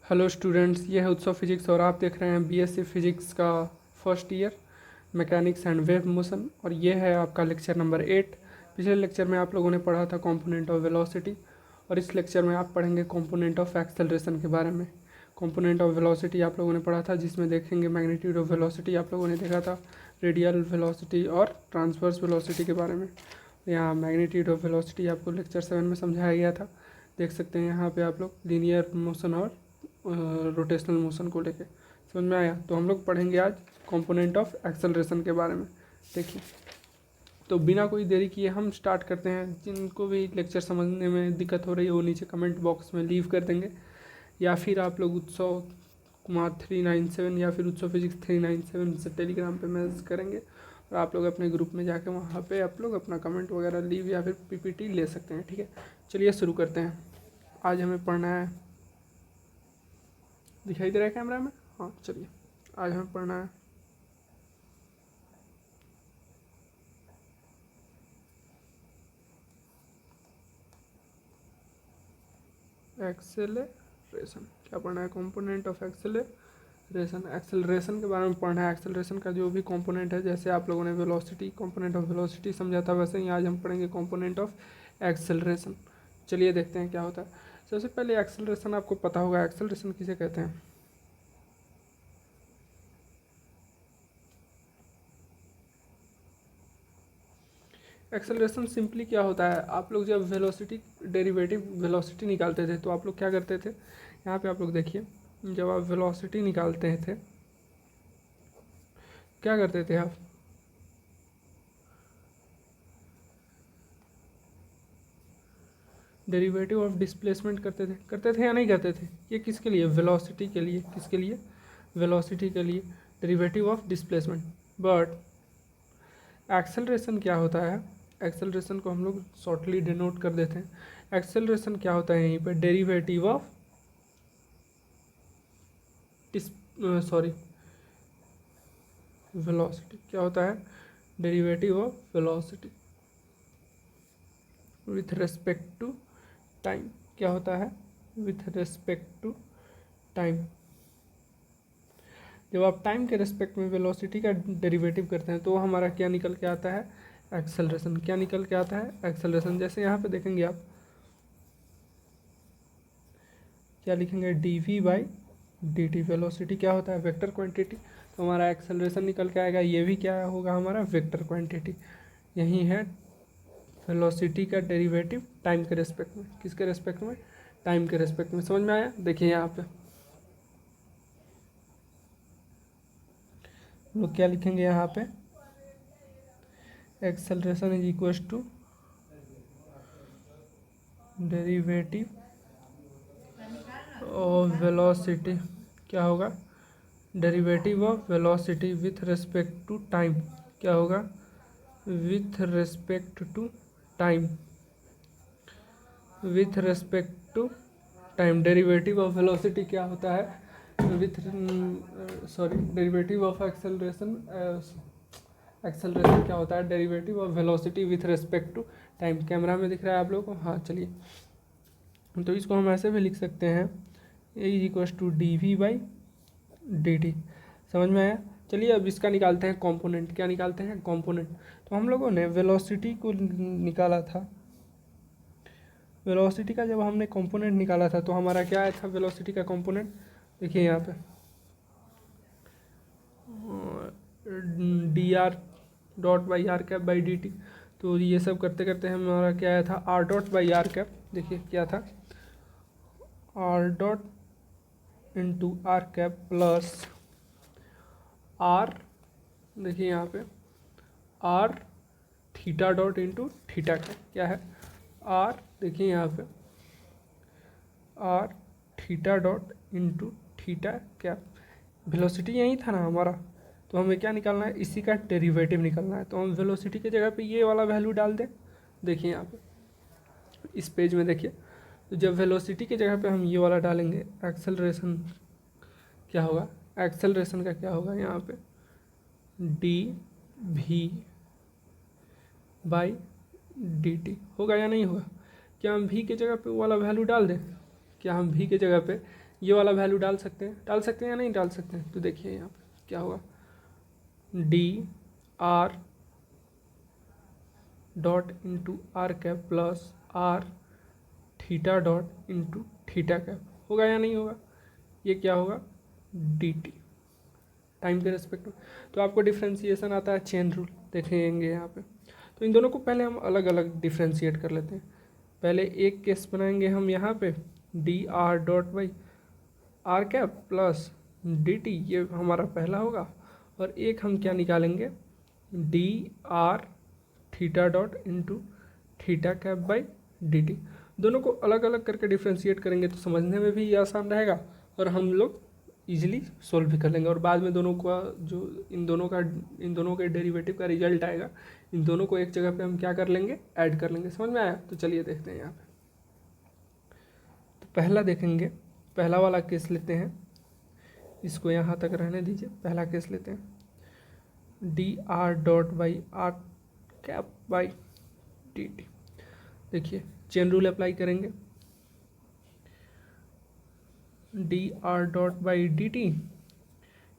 Hello students, ये है उत्सव फिजिक्स और आप देख रहे हैं बीएससी फिजिक्स का first year mechanics and wave motion. और ये है आपका लेक्चर नंबर 8। पिछले लेक्चर में आप लोगों ने पढ़ा था कंपोनेंट ऑफ वेलोसिटी और इस लेक्चर में आप पढ़ेंगे कंपोनेंट ऑफ एक्सेलरेशन के बारे में। कंपोनेंट ऑफ वेलोसिटी आप लोगों ने पढ़ा था, जिसमें देखेंगे मैग्नीट्यूड ऑफ वेलोसिटी आप लोगों ने देखा था, रेडियल वेलोसिटी और ट्रांसवर्स वेलोसिटी के बारे में। यहाँ मैग्नीट्यूड ऑफ वेलोसिटी आपको लेक्चर 7 में समझाया गया था। देख सकते हैं यहाँ पे आप लोग लीनियर मोशन और रोटेशनल मोशन को लेके। समझ में आया? तो हम लोग पढ़ेंगे आज कंपोनेंट ऑफ एक्सेलरेशन के बारे में। देखिए, तो बिना कोई देरी किए हम स्टार्ट करते हैं। जिनको भी लेक्चर समझने में दिक्कत हो रही है वो नीचे कमेंट बॉक्स में लीव कर देंगे, या फिर आप लोग उत्सव कुमार 397 या फिर उत्सव फिजिक्स 397 से टेलीग्राम पे मैसेज करेंगे और आप लोग अपने ग्रुप में जाके वहाँ पे आप लोग अपना कमेंट वगैरह लीव या फिर पीपीटी ले सकते हैं। ठीक है, चलिए शुरू करते हैं। आज हमें पढ़ना है, दिखाई दे रहा है कैमरा में? हाँ, चलिए आज हमें पढ़ना है एक्सेलरेशन। क्या पढ़ना है? Component of acceleration. एक्सेलरेशन के बारे में पढ़ना है। एक्सेलरेशन का जो भी कंपोनेंट है, जैसे आप लोगों ने वेलोसिटी, कंपोनेंट ऑफ वेलोसिटी समझा था, वैसे ही आज हम पढ़ेंगे कंपोनेंट ऑफ एक्सेलरेशन। चलिए देखते हैं क्या होता है। सबसे पहले एक्सेलरेशन आपको पता होगा, एक्सेलरेशन किसे कहते हैं? एक्सेलरेशन सिंपली क्या होता है, आप लोग जब वेलोसिटी डेरिवेटिव वेलोसिटी निकालते थे तो आप लोग क्या करते थे, यहाँ पे आप लोग देखिए, जब आप वेलोसिटी निकालते थे क्या करते थे आप? डेरिवेटिव ऑफ डिस्प्लेसमेंट करते थे या नहीं करते थे? ये किसके लिए? वेलोसिटी के लिए। किसके लिए? वेलोसिटी के लिए, derivative of displacement. But acceleration क्या होता है? एक्सेलरेशन को हम लोग शॉर्टली डिनोट कर देते हैं। एक्सेलरेशन क्या होता है यहीं पे? Derivative of sorry velocity. क्या होता है? Derivative of velocity with respect to time. क्या होता है? With respect to time. जब आप टाइम के रेस्पेक्ट में वेलोसिटी का डेरिवेटिव करते हैं तो हमारा क्या निकल के आता है? एक्सेलरेशन। क्या निकल के आता है? एक्सेलरेशन। जैसे यहाँ पे देखेंगे आप, क्या लिखेंगे? D by D T. Velocity क्या होता है? Vector quantity. तो हमारा एक्सेलरेशन निकल के आएगा, ये भी क्या होगा हमारा? Vector quantity. यही है वेलोसिटी का डेरिवेटिव टाइम के रेस्पेक्ट में। किसके रेस्पेक्ट में? टाइम के रेस्पेक्ट में। समझ में आया? देखिए यहाँ पे लोग क्या लिखेंगे यहाँ पे? Acceleration is equal to derivative of velocity. क्या होगा? Derivative of velocity with respect to time. क्या होगा? With respect to time. With respect to time. Derivative of velocity क्या होता है? With derivative of acceleration. Acceleration क्या होता है? Derivative of velocity with respect to time. Camera में दिख रहा है आप लोगों को? हाँ, चलिए, तो इसको हम ऐसे भी लिख सकते हैं, A is equal to D we by D T. समझ में आया? चलिए अब इसका निकालते हैं कंपोनेंट। क्या निकालते हैं? कंपोनेंट। तो हम लोगों ने वेलोसिटी को निकाला था। वेलोसिटी का जब हमने कंपोनेंट निकाला था तो हमारा क्या आया था वेलोसिटी का कंपोनेंट? देखिए यहाँ पे d r dot by r cap by D T. तो ये सब करते करते हमारा क्या आया था? R dot by r cap. देखिए क्या था? R dot into r cap plus r, देखिए यहाँ पे r theta dot into theta cap. क्या है? आर, देखिए यहाँ पे r theta dot into theta cap. Velocity यही था ना हमारा, तो हमें क्या निकालना है? इसी का डेरिवेटिव निकालना है। तो हम वेलोसिटी की जगह पे ये वाला वैल्यू डाल दें। देखिए यहाँ पे इस पेज में देखिए, तो जब वेलोसिटी की जगह पे हम ये वाला डालेंगे, एक्सेलरेशन क्या होगा? एक्सेलरेशन का क्या होगा यहाँ पे? D we by D t होगा या नहीं होगा? क्या हम v की जगह पे वो वाला वैल्यू डाल दें? क्या हम v की जगह पे ये वाला वैल्यू डाल सकते हैं या नहीं डाल सकते हैं। तो देखिए यहाँ पे क्या होगा, d r dot into r cap plus r theta dot into theta cap, होगा या नहीं होगा। ये क्या होगा, डी टी, टाइम के रेस्पेक्ट में। तो आपको डिफ्रेंसिएशन आता है चेन रूल, देखेंगे यहाँ पे। तो इन दोनों को पहले हम अलग अलग डिफ्रेंशिएट कर लेते हैं। पहले एक केस बनाएंगे हम यहाँ पे, d r dot by r cap plus d t, ये हमारा पहला होगा। और एक हम क्या निकालेंगे, d are theta dot into theta cap by D t. दोनों को अलग अलग करके डिफ्रेंशिएट करेंगे तो समझने में भी आसान रहेगा और हम लोग इजीली सोल्व भी कर लेंगे। और बाद में दोनों का जो इन दोनों के डेरिवेटिव का रिजल्ट आएगा, इन दोनों को एक जगह पे हम क्या कर लेंगे, ऐड कर लेंगे। समझ में आया। तो चलिए देखते हैं यहाँ पे। तो पहला देखेंगे, पहला वाला केस लेते हैं, इसको यहाँ तक रहने दीजिए। पहला केस लेते हैं, d r dot by r cap by D t. देखिए चेन रूल अप्लाई करेंगे, d r dot by D t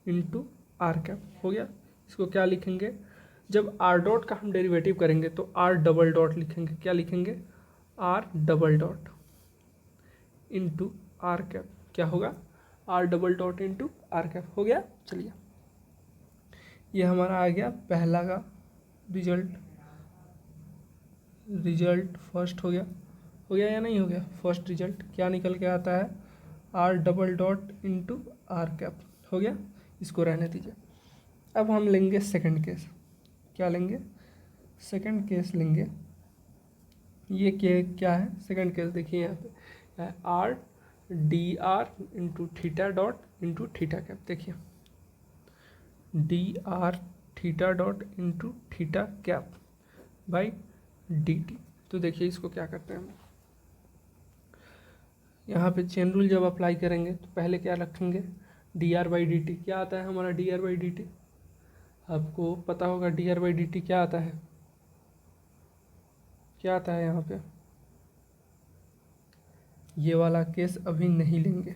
into r cap हो गया। इसको क्या लिखेंगे, जब आर डॉट का हम डेरिवेटिव करेंगे तो आर डबल डॉट लिखेंगे। क्या लिखेंगे, r double dot into r cap. क्या होगा, r double dot into r cap हो गया। चलिए ये हमारा आ गया पहला का रिजल्ट फर्स्ट हो गया या नहीं हो गया। फर्स्ट रिजल्ट क्या निकल के आता है, r double dot into r cap हो गया। इसको रहने दीजिए। अब हम लेंगे सेकंड केस। क्या लेंगे, सेकंड केस लेंगे। ये क्या है सेकंड केस, देखिए यहाँ पे है R D R into theta dot into theta cap. देखिए D are theta dot into theta cap by D T. तो देखिए इसको क्या करते हैं हम, यहाँ पे चेन रूल जब अप्लाई करेंगे तो पहले क्या रखेंगे, D R by D T. क्या आता है हमारा D R by D T, आपको पता होगा d R by D T क्या आता है, क्या आता है यहाँ पे। ये वाला केस अभी नहीं लेंगे,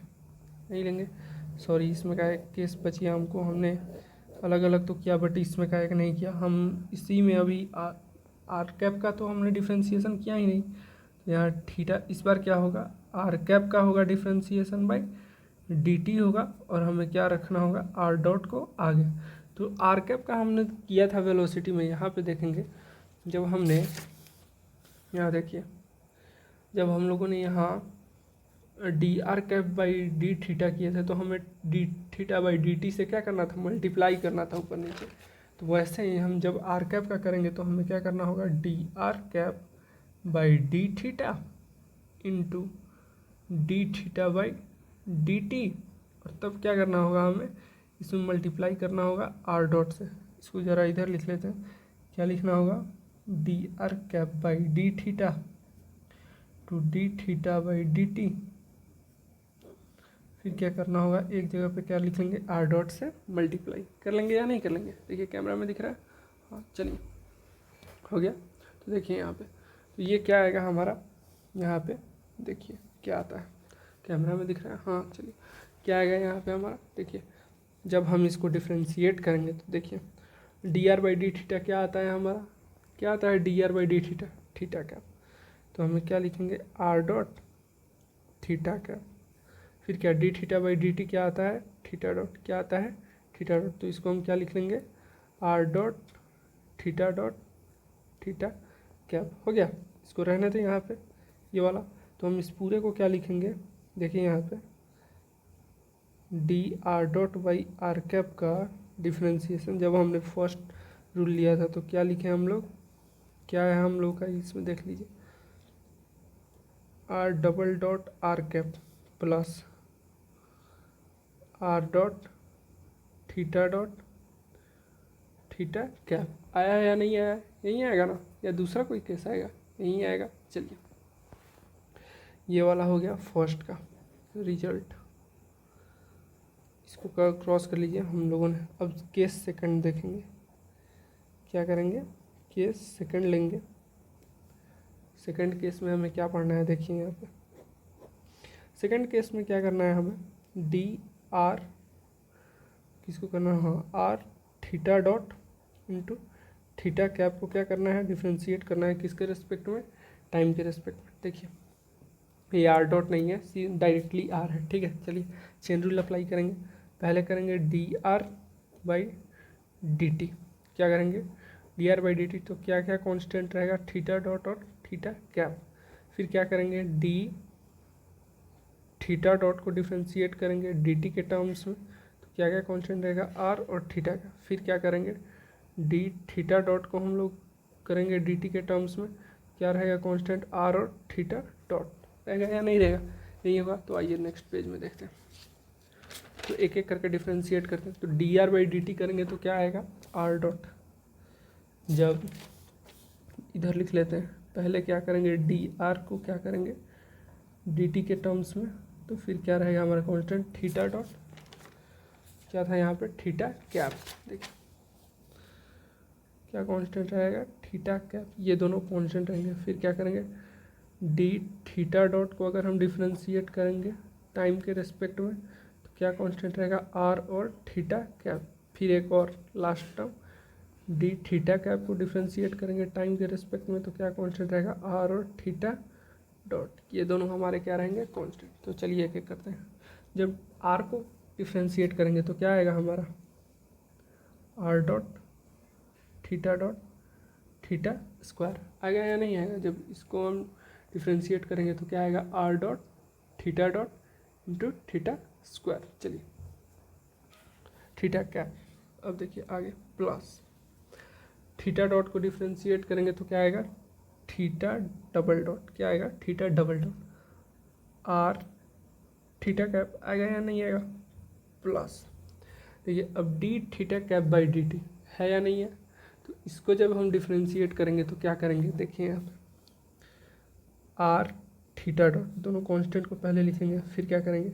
सॉरी, इसमें का एक केस बचिया हमको, हमने अलग अलग तो किया बट इसमें का एक नहीं किया। हम इसी में अभी आर कैप का तो हमने डिफ्रेंसिएशन किया ही नहीं। तो यहाँ थीटा इस बार क्या होगा, आर कैप का होगा डिफ्रेंसिएशन बाई डी टी होगा और हमें क्या रखना होगा, आर डॉट को आगे। तो आर कैप का हमने किया था वेलोसिटी में। यहाँ पे देखेंगे जब हमने, यहाँ देखिए जब हम लोगों ने यहाँ D R cap by D theta किए थे तो हमें D theta by D T से क्या करना था, मल्टीप्लाई करना था ऊपर नीचे। तो वैसे ही हम जब आर कैप का करेंगे तो हमें क्या करना होगा, d R cap by D theta into D theta by D T, और तब क्या करना होगा, हमें इसमें मल्टीप्लाई करना होगा आर डॉट से। इसको ज़रा इधर लिख लेते हैं, क्या लिखना होगा, d R cap by D theta two D theta by D T. फिर क्या करना होगा, एक जगह पे क्या लिखेंगे, आर डॉट से मल्टीप्लाई कर लेंगे या नहीं कर लेंगे। देखिए कैमरा में दिख रहा है, हाँ चलिए हो गया। तो देखिए यहाँ पे, तो ये क्या आएगा हमारा, यहाँ पे देखिए क्या आता है, कैमरा में दिख रहा है, हाँ चलिए क्या आएगा यहाँ पे हमारा। देखिए जब हम इसको डिफ्रेंशिएट करेंगे तो देखिए D R by D theta क्या आता है हमारा, क्या आता है D R by D theta, theta cap. तो हमें क्या लिखेंगे, आर डॉट थीटा कैप। फिर क्या D theta by D T क्या आता है, थीटा डॉट, क्या आता है थीटा डॉट। तो इसको हम क्या लिख लेंगे, r dot theta dot theta cap हो गया। इसको रहने दें यहाँ पे ये वाला। तो हम इस पूरे को क्या लिखेंगे, देखिए यहाँ पे d r dot by r cap का डिफ्रेंसिएशन जब हमने फर्स्ट रूल लिया था तो क्या लिखे हम लोग, क्या है हम लोग का, इसमें देख लीजिए, r double dot r cap plus r dot theta cap. आया है या नहीं आया, यहीं आएगा ना, या दूसरा कोई केस आएगा, यहीं आएगा। चलिए ये वाला हो गया फर्स्ट का रिजल्ट, इसको क्रॉस कर लीजिए हम लोगों ने। अब केस सेकंड देखेंगे, क्या करेंगे, केस सेकंड लेंगे। सेकंड केस में हमें क्या पढ़ना है, देखिए यहाँ पे सेकंड केस में क्या करना है हमें, डी आर किसको करना है, हाँ r theta dot into theta cap को क्या करना है, डिफ्रेंशिएट करना है किसके रेस्पेक्ट में, टाइम के रेस्पेक्ट में। देखिए ये आर डॉट नहीं है, सी डायरेक्टली आर है, ठीक है। चलिए चेन रूल अप्लाई करेंगे। पहले करेंगे d R by D T, क्या करेंगे d R by D T, तो क्या क्या कांस्टेंट रहेगा, थीटा डॉट और थीटा कैप। फिर क्या करेंगे डी थीटा डॉट को डिफ्रेंशिएट करेंगे डी टी के टर्म्स में, तो क्या क्या कांस्टेंट रहेगा, आर और थीटा का। फिर क्या करेंगे डी थीटा डॉट को हम लोग करेंगे डी टी के टर्म्स में, क्या रहेगा कांस्टेंट, आर और थीटा डॉट। रहेगा या नहीं रहेगा, नहीं होगा। तो आइए नेक्स्ट पेज में देखते हैं। तो एक एक करके डिफ्रेंशिएट करते हैं। तो D R by D T करेंगे तो क्या आएगा, आर डॉट। जब इधर लिख लेते हैं, पहले क्या करेंगे डी आर को क्या करेंगे डी टी के टर्म्स में, तो फिर क्या रहेगा हमारा कांस्टेंट थीटा डॉट, क्या था यहाँ पे थीटा कैप। देखिए क्या कांस्टेंट रहेगा, थीटा कैप, ये दोनों कांस्टेंट रहेंगे। फिर क्या करेंगे डी थीटा डॉट को अगर हम डिफ्रेंशिएट करेंगे टाइम के रेस्पेक्ट में, तो क्या कांस्टेंट रहेगा, आर और थीटा कैप। फिर एक और last term D theta cap को डिफ्रेंशिएट करेंगे टाइम के रेस्पेक्ट में, तो क्या कांस्टेंट रहेगा, आर और थीटा डॉट। ये दोनों हमारे क्या रहेंगे कांस्टेंट। तो चलिए एक एक करते हैं। जब आर को डिफ्रेंशिएट करेंगे तो क्या आएगा हमारा, are dot theta dot theta square आएगा या नहीं आएगा। जब इसको हम डिफ्रेंशिएट करेंगे तो क्या आएगा, are dot theta dot into theta square. चलिए थीटा कैप। अब देखिए आगे प्लस थीटा डॉट को डिफ्रेंशिएट करेंगे तो क्या आएगा, थीटा डबल डॉट, क्या आएगा theta double dot are theta cap आएगा या नहीं आएगा, प्लस। देखिए अब D theta cap by D T है या नहीं है, तो इसको जब हम डिफ्रेंशिएट करेंगे तो क्या करेंगे, देखिए यहाँ पे आर थीटा डॉट, दोनों कांस्टेंट को पहले लिखेंगे। फिर क्या करेंगे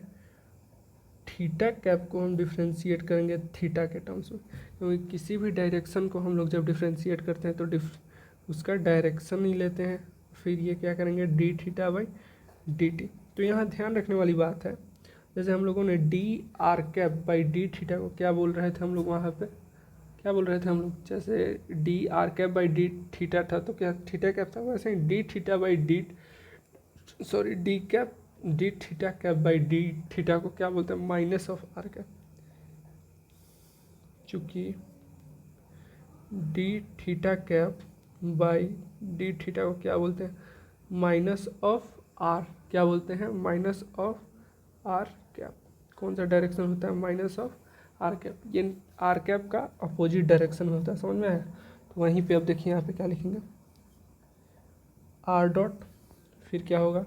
थीटा कैप को हम डिफ्रेंशिएट करेंगे थीटा के टर्म्स में, क्योंकि किसी भी डायरेक्शन को हम लोग जब डिफ्रेंशिएट करते हैं तो उसका डायरेक्शन ही लेते हैं। फिर ये क्या करेंगे D theta by D T. तो यहाँ ध्यान रखने वाली बात है, जैसे हम लोगों ने D R cap by D theta को क्या बोल रहे थे हम लोग, वहाँ पे क्या बोल रहे थे हम लोग, जैसे D R cap by D theta था तो क्या थीटा कैप था, वैसे ही D theta by D D cap D theta cap by D theta को क्या बोलते हैं, माइनस ऑफ आर कैप। चूँकि D theta cap by D theta को क्या बोलते हैं, माइनस ऑफ आर, क्या बोलते हैं, माइनस ऑफ आर कैप। कौन सा डायरेक्शन होता है, माइनस ऑफ आर कैप। ये आर कैप का अपोजिट डायरेक्शन में होता है, समझ में आया। तो वहीं पे अब देखिए यहाँ पे क्या लिखेंगे, आर डॉट, फिर क्या होगा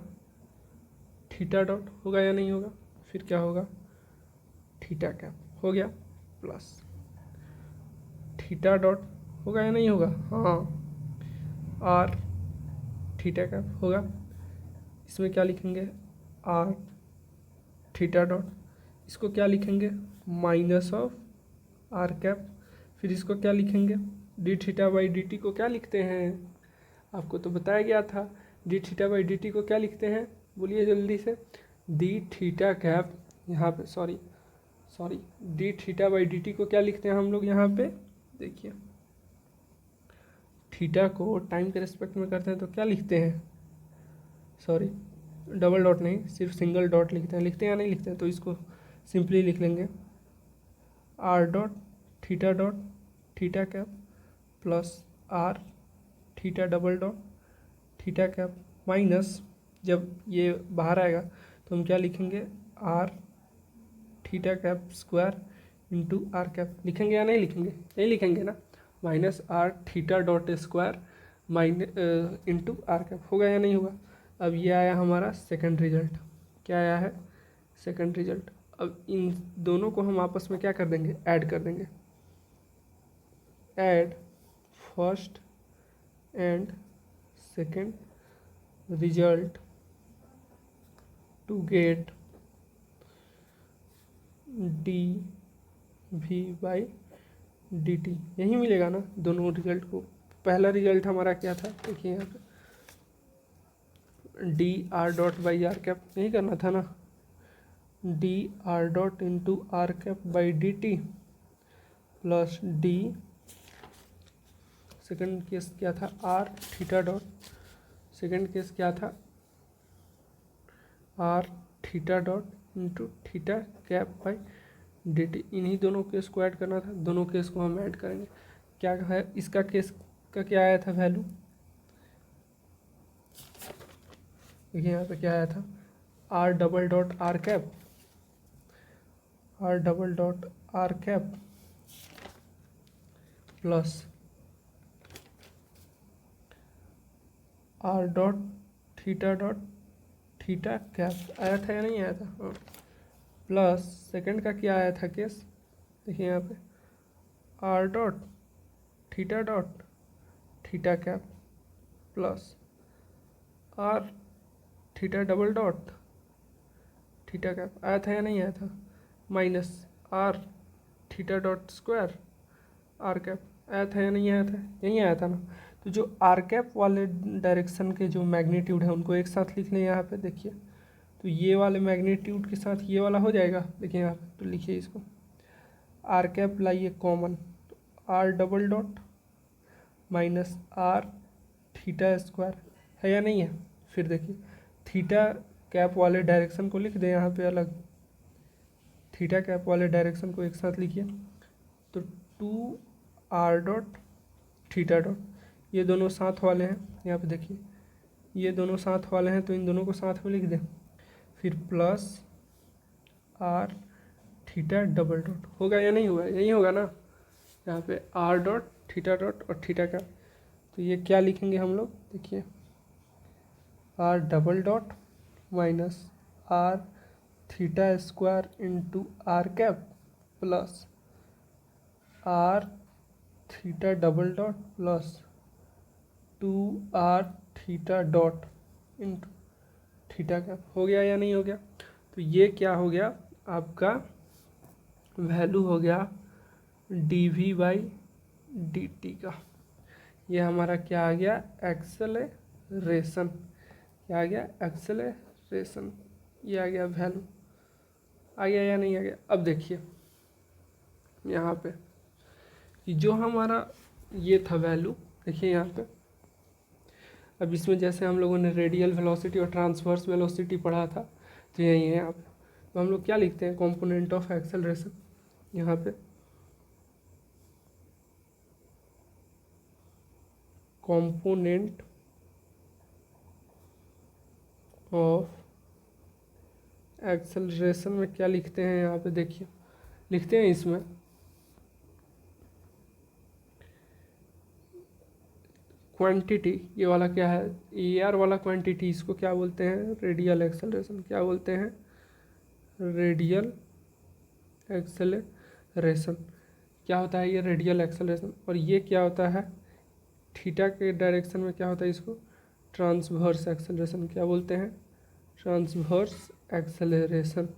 थीटा डॉट, होगा या नहीं होगा, फिर क्या होगा थीटा कैप, हो गया, प्लस थीटा डॉट होगा या नहीं होगा, हाँ आर थीटा कैप होगा। इसमें क्या लिखेंगे आर थीटा डॉट, इसको क्या लिखेंगे माइनस ऑफ आर कैप। फिर इसको क्या लिखेंगे D theta by D T को क्या लिखते हैं, आपको तो बताया गया था, D theta by D T को क्या लिखते हैं, बोलिए जल्दी से, डी थीटा कैप, यहाँ पे sorry D theta by D T को क्या लिखते हैं हम लोग यहाँ पे, देखिए थीटा को टाइम के रेस्पेक्ट में करते हैं तो क्या लिखते हैं, सॉरी डबल डॉट नहीं, सिर्फ सिंगल डॉट लिखते हैं, लिखते हैं या नहीं लिखते हैं। तो इसको सिंपली लिख लेंगे r dot theta cap plus r theta double dot theta cap minus, जब ये बाहर आएगा तो हम क्या लिखेंगे r theta cap square into r cap. लिखेंगे या नहीं लिखेंगे, नहीं लिखेंगे ना, minus r theta dot square into r cap, होगा या नहीं होगा। अब ये आया हमारा सेकंड रिजल्ट, क्या आया है सेकंड रिजल्ट। अब इन दोनों को हम आपस में क्या कर देंगे, ऐड कर देंगे, add first and second result to get d we by D t, यही मिलेगा ना दोनों रिजल्ट को। पहला रिजल्ट हमारा क्या था, देखिए यहाँ पे d r dot by r cap, यही करना था ना, d r dot into r cap by D t plus d, second case क्या था, r theta dot, second case क्या था, r theta dot into theta cap by D t. इन्हीं दोनों केस को ऐड करना था, दोनों केस को हम ऐड करेंगे। क्या है इसका केस का, क्या आया था वैल्यू, देखिए यहाँ पे क्या आया था, r double dot r cap, r double dot r cap plus r dot theta cap आया था या नहीं आया था, हाँ। प्लस सेकंड का क्या आया था केस, देखिए यहाँ पे r dot theta cap plus r theta double dot theta cap आया था या नहीं आया था, minus r theta dot square r cap आया था या नहीं आया था, यही आया था ना। तो जो आर कैप वाले डायरेक्शन के जो मैग्नीट्यूड है उनको एक साथ लिख लें यहाँ पे, देखिए तो ये वाले मैग्नीट्यूड के साथ ये वाला हो जाएगा, देखिए यहाँ पे, तो लिखिए इसको, आर कैप लाइए कॉमन, तो r double dot minus r theta square है या नहीं है। फिर देखिए थीटा कैप वाले डायरेक्शन को लिख दें यहाँ पे अलग, थीटा कैप वाले डायरेक्शन को एक साथ लिखिए, तो two r dot theta dot, ये दोनों साथ वाले हैं, यहाँ पे देखिए ये दोनों साथ वाले हैं तो इन दोनों को साथ में लिख दें, फिर plus r theta double dot, होगा या नहीं होगा, यही होगा ना। यहाँ पे आर डॉट थीटा डॉट और थीटा का, तो ये क्या लिखेंगे हम लोग, देखिए r double dot minus r theta square into r cap plus r theta double dot plus two r theta dot into theta cap, हो गया या नहीं हो गया। तो ये क्या हो गया आपका वैल्यू हो गया d we by D t का, ये हमारा क्या आ गया, एक्सेलरेशन, क्या आ गया, एक्सेलरेशन, ये आ गया वैल्यू, आ गया या नहीं आ गया। अब देखिए यहाँ पे कि जो हमारा ये था वैल्यू, देखिए यहाँ पे, अब इसमें जैसे हम लोगों ने रेडियल वेलोसिटी और ट्रांसवर्स वेलोसिटी पढ़ा था, तो यही है यहाँ पे, तो हम लोग क्या लिखते हैं, कंपोनेंट ऑफ एक्सेलरेशन, यहाँ पे कंपोनेंट ऑफ एक्सेलरेशन में क्या लिखते हैं, यहाँ पे देखिए लिखते हैं इसमें क्वांटिटी, ये वाला क्या है, ए आर वाला क्वांटिटी, इसको क्या बोलते हैं, रेडियल एक्सेलरेशन, क्या बोलते हैं, रेडियल एक्सेलरेशन। क्या होता है ये रेडियल एक्सेलरेशन, और ये क्या होता है थीटा के डायरेक्शन में क्या होता है, इसको ट्रांसवर्स एक्सेलरेशन क्या बोलते हैं, ट्रांसवर्स एक्सेलरेशन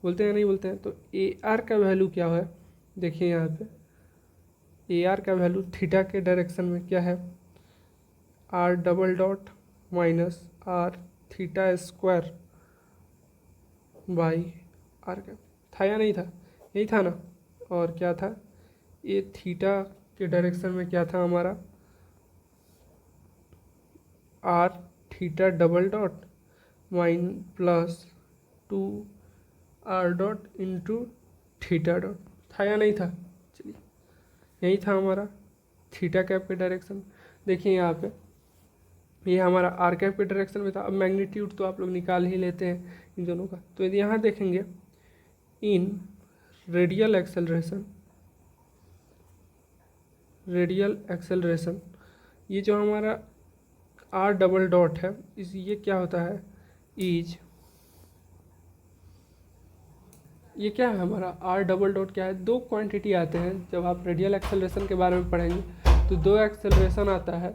बोलते हैं, नहीं बोलते हैं। तो ए आर का वैल्यू क्या है, देखिए यहाँ पे ए आर का वैल्यू थीटा के डायरेक्शन में क्या है, r double dot minus r theta square by r का, था या नहीं था, यही था ना। और क्या था, ये थीटा के डायरेक्शन में क्या था हमारा, r theta double dot mine plus two r dot into theta dot, था या नहीं था, चलिए यही था हमारा थीटा कैप के डायरेक्शन। देखिए यहाँ पे ये हमारा आर कैप के डायरेक्शन में था। अब मैग्नीट्यूड तो आप लोग निकाल ही लेते हैं इन दोनों का, तो यदि यहाँ देखेंगे इन रेडियल एक्सेलरेशन, ये जो हमारा आर डबल डॉट है, इस ये क्या होता है, इज, ये क्या है हमारा आर डबल डॉट क्या है, दो क्वांटिटी आते हैं जब आप रेडियल एक्सेलरेशन के बारे में पढ़ेंगे, तो दो एक्सेलरेशन आता है,